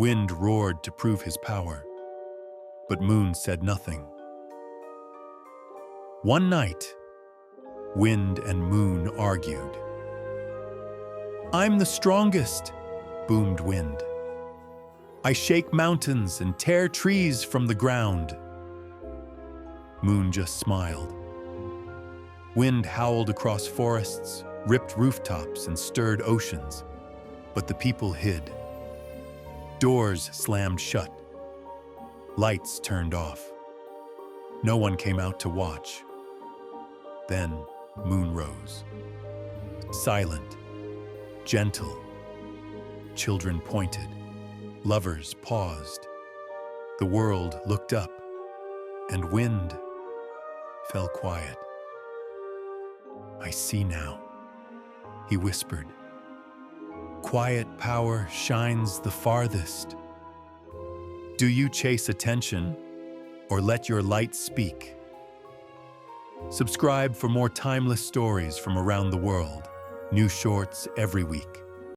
Wind roared to prove his power, but Moon said nothing. One night, Wind and Moon argued. "I'm the strongest," boomed Wind. "I shake mountains and tear trees from the ground." Moon just smiled. Wind howled across forests, ripped rooftops, and stirred oceans, but the people hid. Doors slammed shut. Lights turned off. No one came out to watch. Then Moon rose. Silent, gentle. Children pointed. Lovers paused. The world looked up, and Wind fell quiet. "I see now," he whispered. "Quiet power shines the farthest. Do you chase attention or let your light speak?" Subscribe for more timeless stories from around the world. New shorts every week.